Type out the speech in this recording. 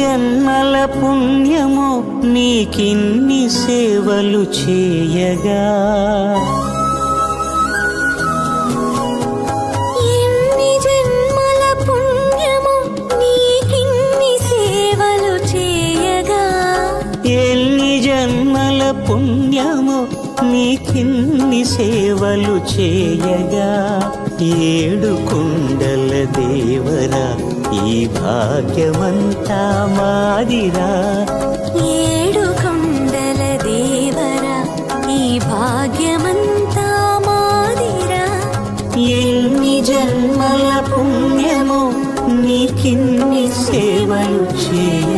జన్మల పుణ్యమో నీకిన్ని సేవలు చేయగా, ఎన్ని జన్మల పుణ్యమో నీకిన్ని సేవలు చేయగా, ఎన్ని జన్మల పుణ్యమో నీకిన్ని సేవలు చేయగా, ఏడు కుండల దేవరా ఈ భాగ్యమంతా మాదిరా, ఏడు కొండల దేవరా ఈ భాగ్యమంతా మాదిరా, ఎన్ని జన్మల పుణ్యమో నీకిన్ని సేవలు చేయ